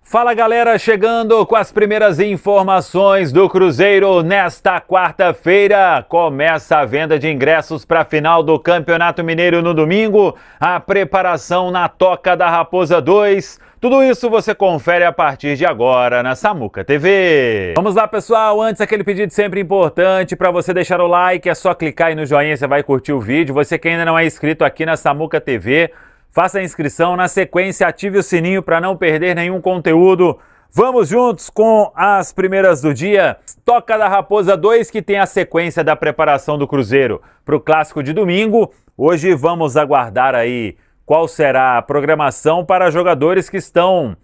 Fala galera, chegando com as primeiras informações do Cruzeiro nesta quarta-feira. Começa a venda de ingressos para a final do Campeonato Mineiro no domingo, a preparação na Toca da Raposa 2. Tudo isso você confere a partir de agora na Samuca TV. Vamos lá pessoal, antes aquele pedido sempre importante para você deixar o like, é só clicar aí no joinha, você vai curtir o vídeo. Você que ainda não é inscrito aqui na Samuca TV, faça a inscrição, na sequência ative o sininho para não perder nenhum conteúdo. Vamos juntos com as primeiras do dia. Toca da Raposa 2, que tem a sequência da preparação do Cruzeiro para o Clássico de domingo. Hoje vamos aguardar aí qual será a programação para jogadores que estão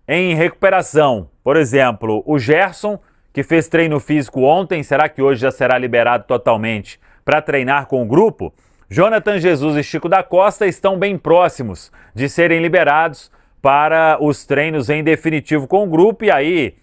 em recuperação. Por exemplo, o Gerson, que fez treino físico ontem, será que hoje já será liberado totalmente para treinar com o grupo? Jonathan Jesus e Chico da Costa estão bem próximos de serem liberados para os treinos em definitivo com o grupo, e aí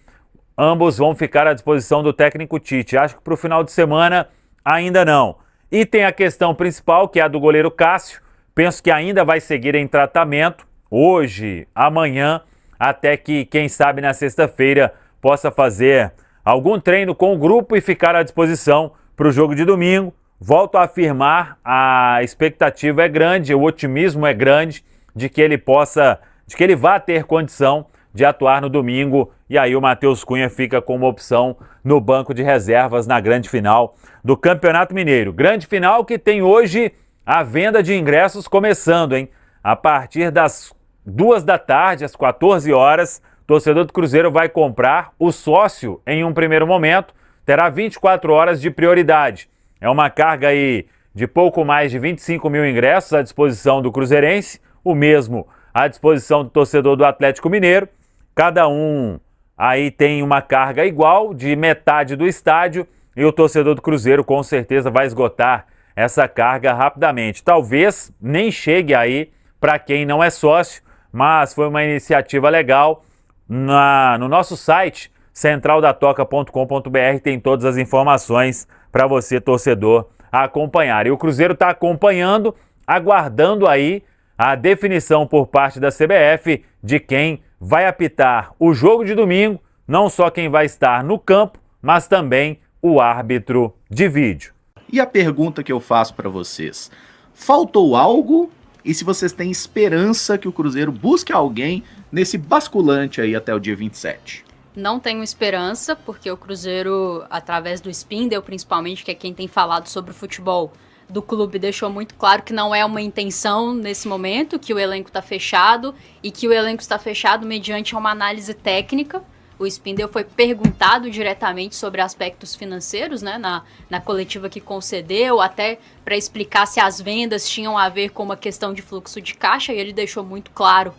ambos vão ficar à disposição do técnico Tite. Acho que para o final de semana ainda não. E tem a questão principal, que é a do goleiro Cássio. Penso que ainda vai seguir em tratamento hoje, amanhã, até que, quem sabe, na sexta-feira possa fazer algum treino com o grupo e ficar à disposição para o jogo de domingo. Volto a afirmar, a expectativa é grande, o otimismo é grande de que ele vá ter condição de atuar no domingo, e aí o Matheus Cunha fica com uma opção no banco de reservas na grande final do Campeonato Mineiro. Grande final que tem hoje a venda de ingressos começando, hein? A partir das 2 da tarde, às 14 horas, o torcedor do Cruzeiro vai comprar. O sócio, em um primeiro momento, terá 24 horas de prioridade. É uma carga aí de pouco mais de 25 mil ingressos à disposição do cruzeirense, o mesmo à disposição do torcedor do Atlético Mineiro. Cada um aí tem uma carga igual, de metade do estádio, e o torcedor do Cruzeiro com certeza vai esgotar essa carga rapidamente. Talvez nem chegue aí para quem não é sócio, mas foi uma iniciativa legal. No nosso site, centraldatoca.com.br, tem todas as informações para você, torcedor, acompanhar. E o Cruzeiro está acompanhando, aguardando aí a definição por parte da CBF de quem vai apitar o jogo de domingo, não só quem vai estar no campo, mas também o árbitro de vídeo. E a pergunta que eu faço para vocês: faltou algo? E se vocês têm esperança que o Cruzeiro busque alguém nesse basculante aí até o dia 27? Não tenho esperança, porque o Cruzeiro, através do Spindel, principalmente, que é quem tem falado sobre o futebol do clube, deixou muito claro que não é uma intenção nesse momento, que o elenco está fechado, e que o elenco está fechado mediante uma análise técnica. O Spindel foi perguntado diretamente sobre aspectos financeiros, né, na coletiva que concedeu, até para explicar se as vendas tinham a ver com uma questão de fluxo de caixa, e ele deixou muito claro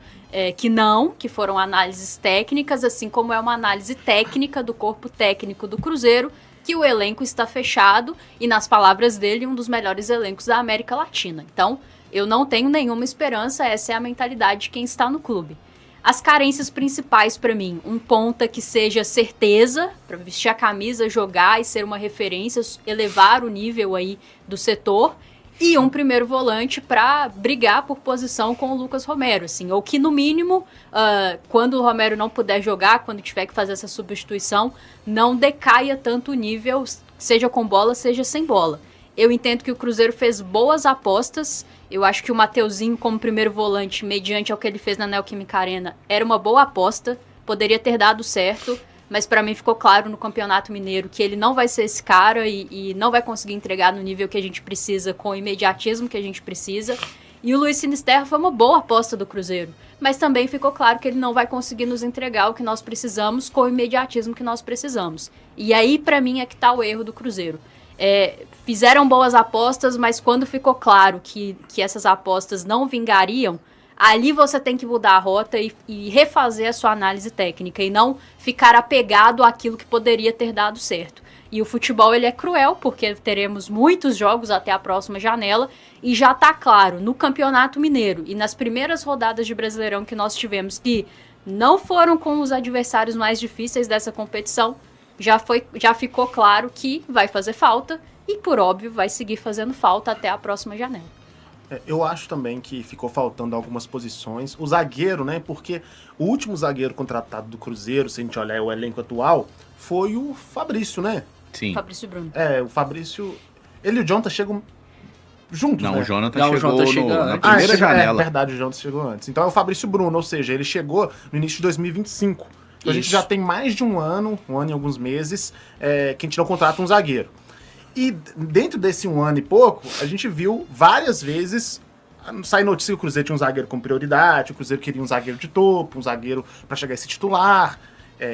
que não, que foram análises técnicas, assim como é uma análise técnica do corpo técnico do Cruzeiro, que o elenco está fechado e, nas palavras dele, um dos melhores elencos da América Latina. Então, eu não tenho nenhuma esperança, essa é a mentalidade de quem está no clube. As carências principais para mim: um ponta que seja certeza, para vestir a camisa, jogar e ser uma referência, elevar o nível aí do setor, e um primeiro volante para brigar por posição com o Lucas Romero, assim, ou que no mínimo, quando o Romero não puder jogar, quando tiver que fazer essa substituição, não decaia tanto o nível, seja com bola, seja sem bola. Eu entendo que o Cruzeiro fez boas apostas. Eu acho que o Mateuzinho como primeiro volante, mediante ao que ele fez na Neoquímica Arena, era uma boa aposta, poderia ter dado certo, mas para mim ficou claro no Campeonato Mineiro que ele não vai ser esse cara e não vai conseguir entregar no nível que a gente precisa, com o imediatismo que a gente precisa. E o Luiz Sinisterra foi uma boa aposta do Cruzeiro, mas também ficou claro que ele não vai conseguir nos entregar o que nós precisamos com o imediatismo que nós precisamos. E aí, para mim, é que está o erro do Cruzeiro. Fizeram boas apostas, mas quando ficou claro que essas apostas não vingariam, ali você tem que mudar a rota e refazer a sua análise técnica e não ficar apegado àquilo que poderia ter dado certo. E o futebol, ele é cruel, porque teremos muitos jogos até a próxima janela, e já está claro, no Campeonato Mineiro e nas primeiras rodadas de Brasileirão que nós tivemos, que não foram com os adversários mais difíceis dessa competição, já ficou claro que vai fazer falta e, por óbvio, vai seguir fazendo falta até a próxima janela. Eu acho também que ficou faltando algumas posições. O zagueiro, né? Porque o último zagueiro contratado do Cruzeiro, se a gente olhar o elenco atual, foi o Fabrício, né? Sim. Fabrício Bruno. O Fabrício... Ele e o Jonathan chegam juntos, Não, né? o Jonathan Não, o chegou Jonathan chega na antes. primeira janela. É verdade, o Jonathan chegou antes. Então é o Fabrício Bruno, ou seja, ele chegou no início de 2025. Então a gente Isso. já tem mais de um ano e alguns meses, que a gente não contrata um zagueiro. E dentro desse um ano e pouco, a gente viu várias vezes sair notícia que o Cruzeiro tinha um zagueiro com prioridade, o Cruzeiro queria um zagueiro de topo, um zagueiro para chegar a esse titular,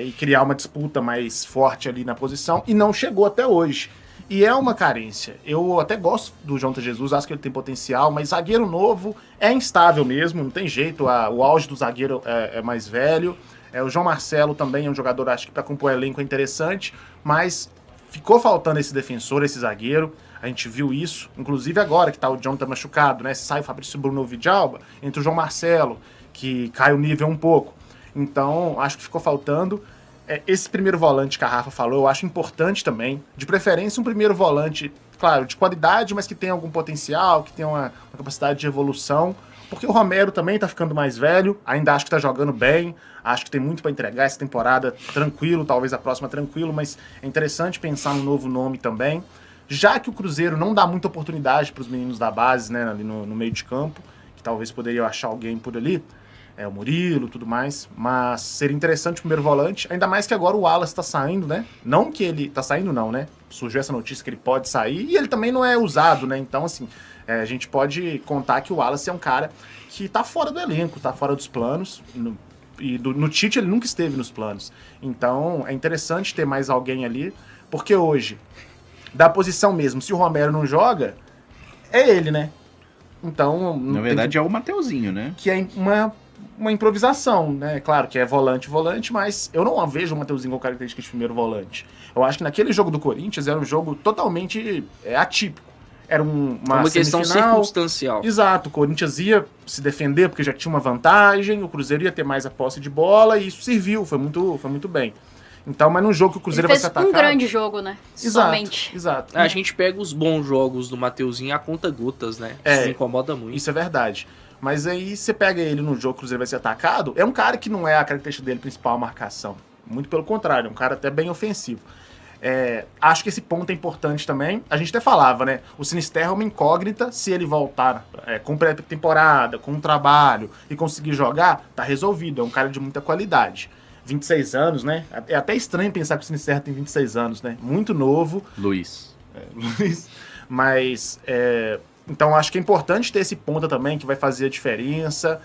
e criar uma disputa mais forte ali na posição, e não chegou até hoje. E é uma carência. Eu até gosto do Jonathan Jesus, acho que ele tem potencial, mas zagueiro novo é instável mesmo, não tem jeito. O auge do zagueiro é mais velho. O João Marcelo também é um jogador, acho que para compor elenco é interessante, mas ficou faltando esse defensor, esse zagueiro. A gente viu isso, inclusive agora que tá o Jonathan machucado, né? Se sai o Fabrício Bruno ou o Vidalba, entre o João Marcelo, que cai o nível um pouco. Então, acho que ficou faltando. Esse primeiro volante que a Rafa falou, eu acho importante também. De preferência, um primeiro volante, claro, de qualidade, mas que tenha algum potencial, que tenha uma capacidade de evolução. Porque o Romero também tá ficando mais velho, ainda acho que tá jogando bem, acho que tem muito para entregar essa temporada tranquilo, talvez a próxima tranquilo, mas é interessante pensar num novo nome também. Já que o Cruzeiro não dá muita oportunidade para os meninos da base, né, ali no meio de campo, que talvez poderia achar alguém por ali, o Murilo, tudo mais, mas seria interessante o primeiro volante, ainda mais que agora o Wallace tá saindo, né? Não que ele tá saindo não, né? Surgiu essa notícia que ele pode sair e ele também não é usado, né? Então, assim, a gente pode contar que o Wallace é um cara que tá fora do elenco, tá fora dos planos, no Tite ele nunca esteve nos planos. Então, é interessante ter mais alguém ali, porque hoje, da posição mesmo, se o Romero não joga, é ele, né? Então... Na verdade é o Mateuzinho, né? Que é uma improvisação, né? Claro que é volante, mas eu não vejo o Mateuzinho com característica de primeiro volante. Eu acho que naquele jogo do Corinthians era um jogo totalmente atípico. Era uma questão circunstancial. Exato, o Corinthians ia se defender porque já tinha uma vantagem, o Cruzeiro ia ter mais a posse de bola e isso serviu, foi muito bem. Então, mas num jogo que o Cruzeiro vai se atacar... Ele fez um grande jogo, né? Exato, somente. Exato. A gente pega os bons jogos do Mateuzinho a conta gotas, né? Isso incomoda muito. Isso é verdade. Mas aí você pega ele no jogo que o Cruzeiro vai ser atacado, é um cara que não é a característica dele principal a marcação. Muito pelo contrário, é um cara até bem ofensivo. Acho que esse ponto é importante também. A gente até falava, né? O Sinisterra é uma incógnita. Se ele voltar com pré-temporada, com um trabalho e conseguir jogar, tá resolvido. É um cara de muita qualidade. 26 anos, né? É até estranho pensar que o Sinisterra tem 26 anos, né? Muito novo. Luiz. Mas... Então acho que é importante ter esse ponta também que vai fazer a diferença.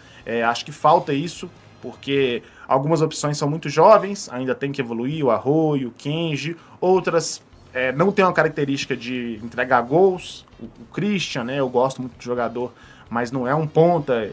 Acho que falta isso, porque algumas opções são muito jovens, ainda tem que evoluir, o Arroio, o Kenji. Outras não tem uma característica de entregar gols. O Christian, né? Eu gosto muito do jogador, mas não é um ponta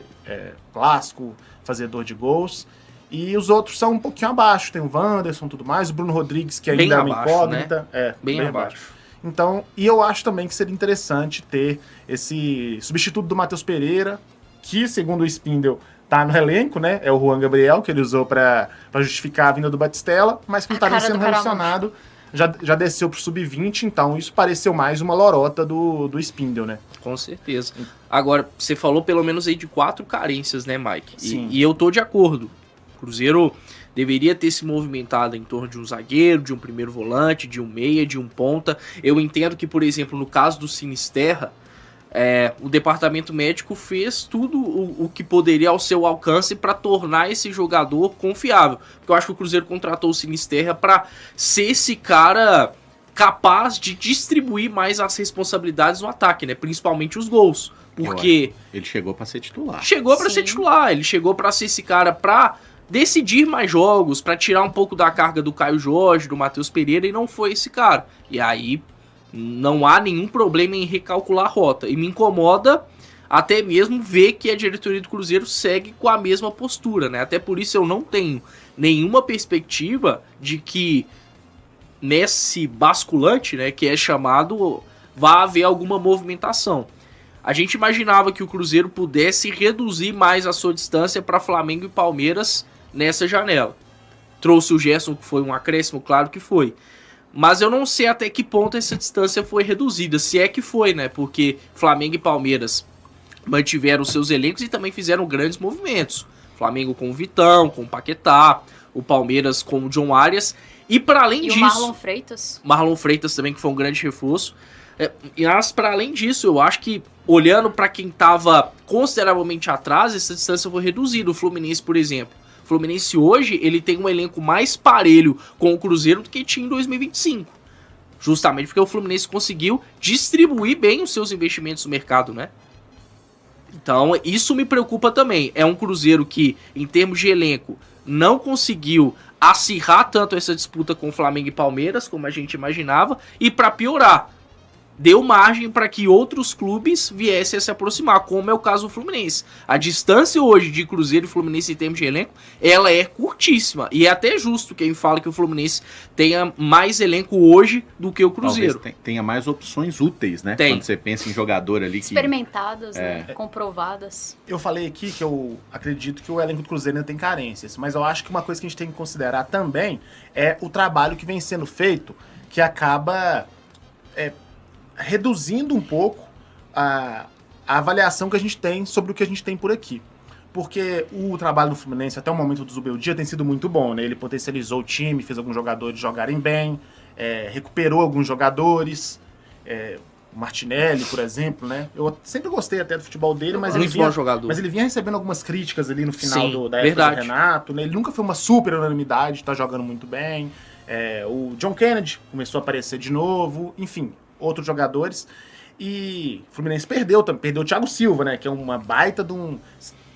clássico, fazedor de gols. E os outros são um pouquinho abaixo. Tem o Wanderson e tudo mais, o Bruno Rodrigues, que ainda é uma incógnita. Né? Bem abaixo. Então, e eu acho também que seria interessante ter esse substituto do Matheus Pereira, que, segundo o Spindle, tá no elenco, né? É o Juan Gabriel, que ele usou pra justificar a vinda do Batistella, mas que não tá nem sendo relacionado. Já desceu pro sub-20, então isso pareceu mais uma lorota do Spindle, né? Com certeza. Agora, você falou pelo menos aí de 4 carências, né, Mike? Sim. E eu tô de acordo. O Cruzeiro deveria ter se movimentado em torno de um zagueiro, de um primeiro volante, de um meia, de um ponta. Eu entendo que, por exemplo, no caso do Sinisterra, o departamento médico fez tudo o que poderia ao seu alcance para tornar esse jogador confiável. Porque eu acho que o Cruzeiro contratou o Sinisterra para ser esse cara capaz de distribuir mais as responsabilidades no ataque, né? Principalmente os gols. Porque ele chegou para ser titular. Chegou para ser titular, ele chegou para ser esse cara para decidir mais jogos, para tirar um pouco da carga do Caio Jorge, do Matheus Pereira, e não foi esse cara. E aí não há nenhum problema em recalcular a rota. E me incomoda até mesmo ver que a diretoria do Cruzeiro segue com a mesma postura, né? Até por isso eu não tenho nenhuma perspectiva de que nesse basculante, né, que é chamado, vá haver alguma movimentação. A gente imaginava que o Cruzeiro pudesse reduzir mais a sua distância para Flamengo e Palmeiras nessa janela. Trouxe o Gerson, que foi um acréscimo, claro que foi. Mas eu não sei até que ponto essa distância foi reduzida, se é que foi, né? Porque Flamengo e Palmeiras mantiveram seus elencos e também fizeram grandes movimentos. Flamengo com o Vitão, com o Paquetá, o Palmeiras com o John Arias. E para além disso... o Marlon Freitas. Marlon Freitas também, que foi um grande reforço. Mas para além disso, eu acho que, olhando para quem estava consideravelmente atrás, essa distância foi reduzida. O Fluminense, por exemplo. O Fluminense hoje, ele tem um elenco mais parelho com o Cruzeiro do que tinha em 2025. Justamente porque o Fluminense conseguiu distribuir bem os seus investimentos no mercado, né? Então, isso me preocupa também. É um Cruzeiro que, em termos de elenco, não conseguiu acirrar tanto essa disputa com Flamengo e Palmeiras, como a gente imaginava, e para piorar, deu margem para que outros clubes viessem a se aproximar, como é o caso do Fluminense. A distância hoje de Cruzeiro e Fluminense em termos de elenco, ela é curtíssima. E é até justo quem fala que o Fluminense tenha mais elenco hoje do que o Cruzeiro. Talvez tenha mais opções úteis, né? Tem. Quando você pensa em jogador ali que... Experimentadas, né? Comprovadas. Eu falei aqui que eu acredito que o elenco do Cruzeiro ainda tem carências, mas eu acho que uma coisa que a gente tem que considerar também é o trabalho que vem sendo feito, que acaba reduzindo um pouco a avaliação que a gente tem sobre o que a gente tem por aqui. Porque o trabalho do Fluminense até o momento do Zubeldia tem sido muito bom, né? Ele potencializou o time, fez alguns jogadores jogarem bem, recuperou alguns jogadores, o Martinelli, por exemplo, né? Eu sempre gostei até do futebol dele, mas ele vinha recebendo algumas críticas ali no final da época do Renato, né? Ele nunca foi uma super unanimidade, tá jogando muito bem. O John Kennedy começou a aparecer de novo, enfim, outros jogadores. E o Fluminense perdeu o Thiago Silva, né? Que é uma baita de um...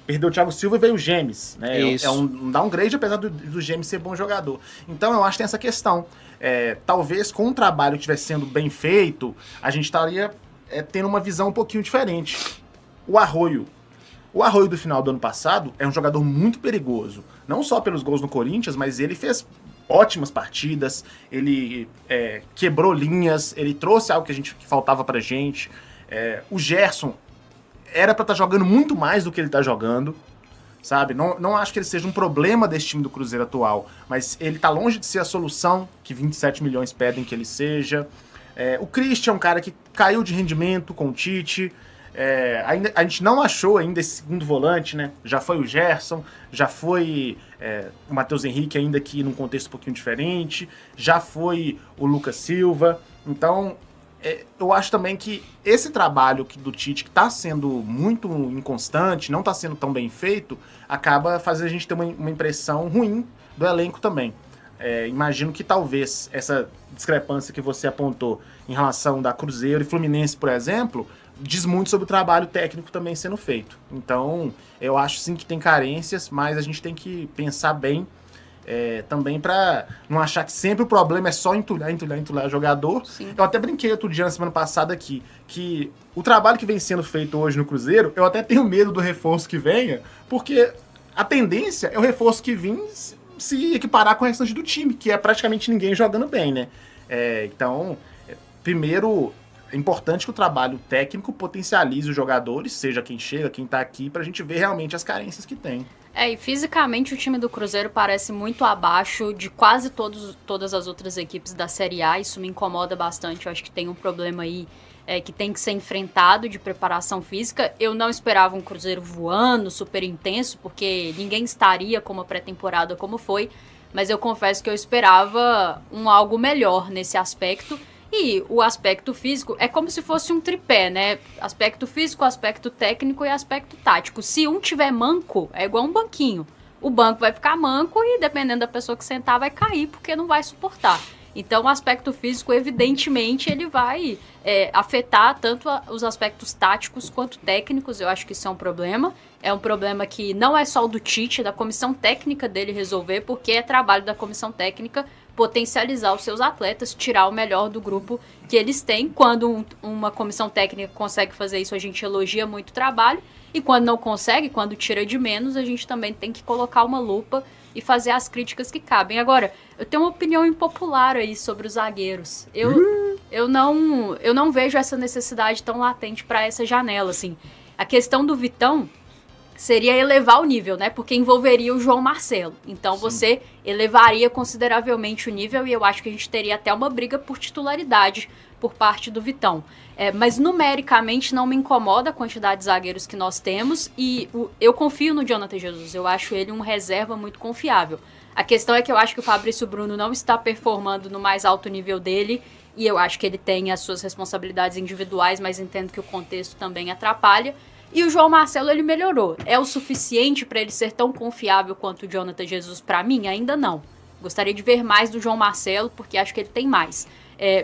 Perdeu o Thiago Silva e veio o Gemes, né? É um downgrade, apesar do Gemes ser bom jogador. Então eu acho que tem essa questão. Talvez com um trabalho que estivesse sendo bem feito, a gente estaria tendo uma visão um pouquinho diferente. O Arroio do final do ano passado é um jogador muito perigoso. Não só pelos gols no Corinthians, mas ele fez ótimas partidas, ele quebrou linhas, ele trouxe algo que faltava pra gente. O Gerson era pra estar jogando muito mais do que ele tá jogando, sabe? Não acho que ele seja um problema desse time do Cruzeiro atual, mas ele tá longe de ser a solução que 27 milhões pedem que ele seja. O Christian é um cara que caiu de rendimento com o Tite. A gente não achou ainda esse segundo volante, né? Já foi o Gerson, já foi o Matheus Henrique, ainda que num contexto um pouquinho diferente, já foi o Lucas Silva. Então, eu acho também que esse trabalho do Tite, que está sendo muito inconstante, não está sendo tão bem feito, acaba fazendo a gente ter uma impressão ruim do elenco também. Imagino que talvez essa discrepância que você apontou em relação da Cruzeiro e Fluminense, por exemplo, diz muito sobre o trabalho técnico também sendo feito. Então, eu acho sim que tem carências, mas a gente tem que pensar bem também para não achar que sempre o problema é só entulhar jogador. Sim. Eu até brinquei outro dia na semana passada aqui, que o trabalho que vem sendo feito hoje no Cruzeiro, eu até tenho medo do reforço que venha, porque a tendência é o reforço que vem se equiparar com o restante do time, que é praticamente ninguém jogando bem, né? Então, primeiro... É importante que o trabalho técnico potencialize os jogadores, seja quem chega, quem tá aqui, pra gente ver realmente as carências que tem. E fisicamente o time do Cruzeiro parece muito abaixo de quase todas as outras equipes da Série A. Isso me incomoda bastante. Eu acho que tem um problema aí que tem que ser enfrentado de preparação física. Eu não esperava um Cruzeiro voando, super intenso, porque ninguém estaria com uma pré-temporada como foi. Mas eu confesso que eu esperava algo melhor nesse aspecto. E o aspecto físico é como se fosse um tripé, né? Aspecto físico, aspecto técnico e aspecto tático. Se um tiver manco, é igual um banquinho. O banco vai ficar manco e, dependendo da pessoa que sentar, vai cair porque não vai suportar. Então, o aspecto físico, evidentemente, ele vai afetar tanto os aspectos táticos quanto técnicos. Eu acho que isso é um problema. É um problema que não é só o do Tite, da comissão técnica dele resolver, porque é trabalho da comissão técnica potencializar os seus atletas, tirar o melhor do grupo que eles têm. Quando uma comissão técnica consegue fazer isso, a gente elogia muito o trabalho. E quando não consegue, quando tira de menos, a gente também tem que colocar uma lupa e fazer as críticas que cabem. Agora, eu tenho uma opinião impopular aí sobre os zagueiros. Eu não vejo essa necessidade tão latente para essa janela, assim. A questão do Vitão, seria elevar o nível, né? Porque envolveria o João Marcelo. Então você elevaria consideravelmente o nível e eu acho que a gente teria até uma briga por titularidade por parte do Vitão. Mas numericamente não me incomoda a quantidade de zagueiros que nós temos e eu confio no Jonathan Jesus. Eu acho ele um reserva muito confiável. A questão é que eu acho que o Fabrício Bruno não está performando no mais alto nível dele e eu acho que ele tem as suas responsabilidades individuais, mas entendo que o contexto também atrapalha. E o João Marcelo, ele melhorou. É o suficiente para ele ser tão confiável quanto o Jonathan Jesus para mim? Ainda não. Gostaria de ver mais do João Marcelo, porque acho que ele tem mais.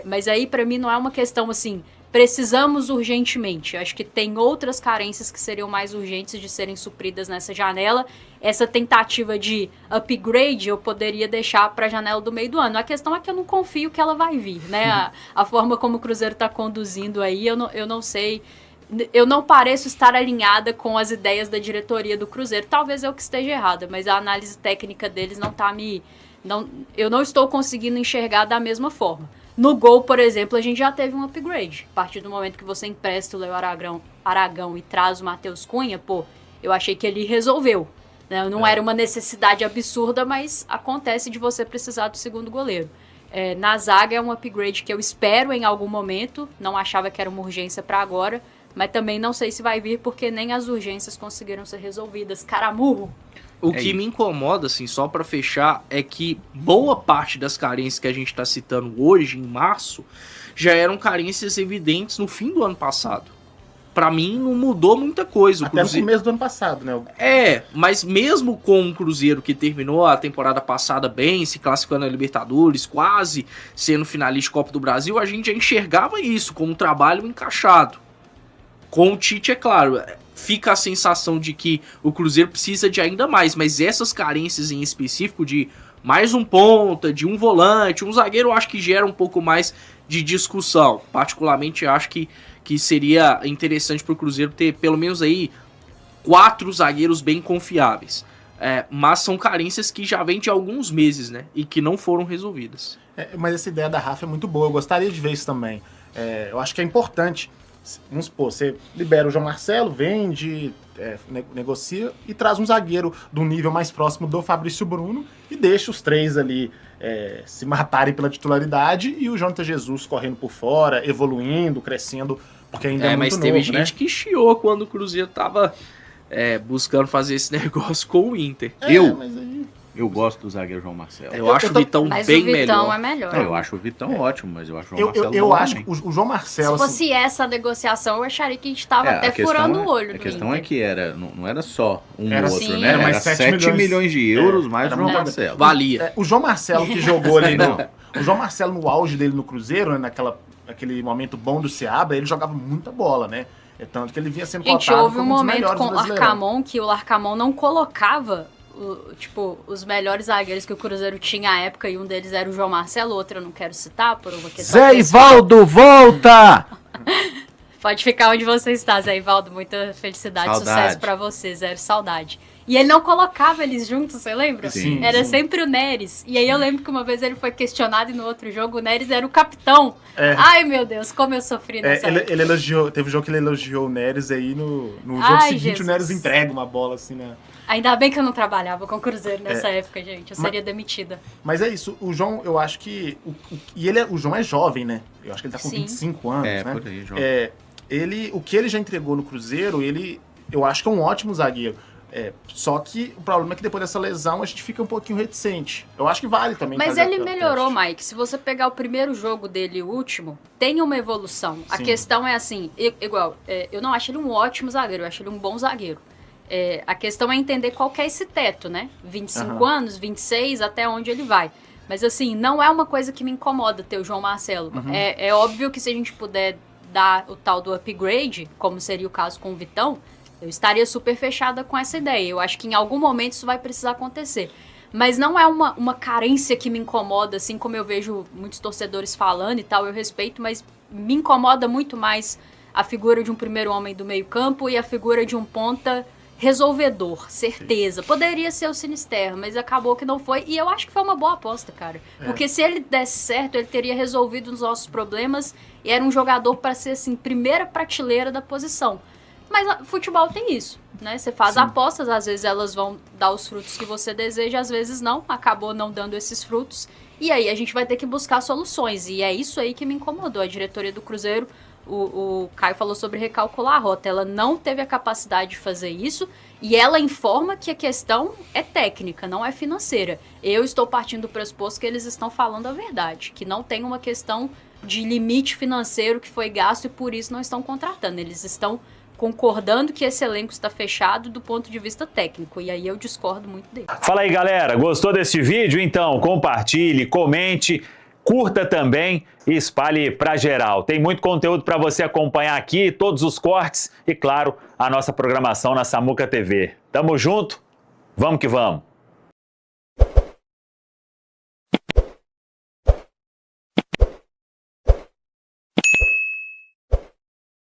Mas aí, para mim, não é uma questão assim, precisamos urgentemente. Acho que tem outras carências que seriam mais urgentes de serem supridas nessa janela. Essa tentativa de upgrade eu poderia deixar para a janela do meio do ano. A questão é que eu não confio que ela vai vir, né? A forma como o Cruzeiro está conduzindo aí, eu não sei... Eu não pareço estar alinhada com as ideias da diretoria do Cruzeiro. Talvez eu que esteja errada, mas a análise técnica deles não tá eu não estou conseguindo enxergar da mesma forma. No gol, por exemplo, a gente já teve um upgrade. A partir do momento que você empresta o Léo Aragão e traz o Matheus Cunha, eu achei que ele resolveu. Né? Não era uma necessidade absurda, mas acontece de você precisar do segundo goleiro. Na zaga é um upgrade que eu espero em algum momento. Não achava que era uma urgência para agora. Mas também não sei se vai vir porque nem as urgências conseguiram ser resolvidas. Caramurro! O que me incomoda, assim, só pra fechar, é que boa parte das carências que a gente tá citando hoje, em março, já eram carências evidentes no fim do ano passado. Pra mim, não mudou muita coisa. Até no começo do ano passado, né? Mas mesmo com o Cruzeiro que terminou a temporada passada bem, se classificando na Libertadores, quase sendo finalista de Copa do Brasil, a gente já enxergava isso como um trabalho encaixado. Com o Tite, é claro, fica a sensação de que o Cruzeiro precisa de ainda mais, mas essas carências em específico de mais um ponta, de um volante, um zagueiro, eu acho que gera um pouco mais de discussão. Particularmente, acho que seria interessante para o Cruzeiro ter pelo menos aí 4 zagueiros bem confiáveis. Mas são carências que já vêm de alguns meses, né? E que não foram resolvidas. Mas essa ideia da Rafa é muito boa, eu gostaria de ver isso também. Eu acho que é importante. Vamos supor, você libera o João Marcelo, vende, negocia e traz um zagueiro do nível mais próximo do Fabrício Bruno e deixa os 3 ali se matarem pela titularidade e o Jonathan Jesus correndo por fora, evoluindo, crescendo, porque ainda é muito mas teve novo, gente que chiou quando o Cruzeiro tava buscando fazer esse negócio com o Inter. Eu gosto do zagueiro João Marcelo. Eu acho o Vitão mas bem o Vitão melhor. é melhor. Não, eu acho o Vitão ótimo, mas eu acho o João Marcelo Eu bom acho também. que o João Marcelo... Se fosse essa negociação, eu acharia que a gente tava até a questão furando o olho A do questão Inter. é que não era só um Era ou outro, sim, né? era Era mais 7 milhões de euros mais o era João muito- Marcelo. Valia. O João Marcelo que jogou ali o João Marcelo no auge dele no Cruzeiro, né, naquele momento bom do Seabra, ele jogava muita bola, né? Tanto que ele vinha sendo Gente, cotado houve um como um dos momento melhores com do o Brasileirão. Arcamon que o Arcamon não colocava os melhores zagueiros que o Cruzeiro tinha à época e um deles era o João Marcelo, outro eu não quero citar por uma questão Zé pessoal. Ivaldo, volta! Pode ficar onde você está, Zé Ivaldo. Muita felicidade e Saudade. sucesso pra você, zero saudade. E ele não colocava eles juntos, você lembra? Sim, Era sim. sempre o Neres. E aí eu lembro que uma vez ele foi questionado e no outro jogo o Neres era o capitão. Ai, meu Deus, como eu sofri nessa época. Ele elogiou, teve um jogo que ele elogiou o Neres aí no jogo Ai, seguinte, Jesus. o Neres entrega uma bola assim, né? Ainda bem que eu não trabalhava com o Cruzeiro nessa época, gente. Eu seria demitida. Mas é isso, o João, eu acho que. O João é jovem, né? Eu acho que ele tá com Sim. 25 anos, né? Por aí, João. O que ele já entregou no Cruzeiro, eu acho que é um ótimo zagueiro. Só que o problema é que depois dessa lesão a gente fica um pouquinho reticente. Eu acho que vale também. Mas fazer ele o melhorou, teste. Mike. Se você pegar o primeiro jogo dele e o último, tem uma evolução. A Sim. questão é assim, eu não acho ele um ótimo zagueiro, eu acho ele um bom zagueiro. A questão é entender qual que é esse teto, né? 25 anos, 26, até onde ele vai. Mas assim, não é uma coisa que me incomoda ter o João Marcelo. É óbvio que se a gente puder dar o tal do upgrade, como seria o caso com o Vitão, eu estaria super fechada com essa ideia. Eu acho que em algum momento isso vai precisar acontecer. Mas não é uma carência que me incomoda, assim como eu vejo muitos torcedores falando e tal, eu respeito, mas me incomoda muito mais a figura de um primeiro homem do meio campo e a figura de um ponta resolvedor, certeza. Poderia ser o Sinisterra, mas acabou que não foi. E eu acho que foi uma boa aposta, cara. Porque se ele desse certo, ele teria resolvido os nossos problemas e era um jogador para ser, assim, primeira prateleira da posição. Mas futebol tem isso, né? Você faz apostas, às vezes elas vão dar os frutos que você deseja, às vezes não, acabou não dando esses frutos. E aí a gente vai ter que buscar soluções. E é isso aí que me incomodou. A diretoria do Cruzeiro, o Caio falou sobre recalcular a rota. Ela não teve a capacidade de fazer isso e ela informa que a questão é técnica, não é financeira. Eu estou partindo do pressuposto que eles estão falando a verdade, que não tem uma questão de limite financeiro que foi gasto e por isso não estão contratando. Eles estão concordando que esse elenco está fechado do ponto de vista técnico, e aí eu discordo muito dele. Fala aí, galera, gostou desse vídeo? Então compartilhe, comente, curta também e espalhe pra geral. Tem muito conteúdo para você acompanhar aqui, todos os cortes e, claro, a nossa programação na Samuca TV. Tamo junto, vamos que vamos!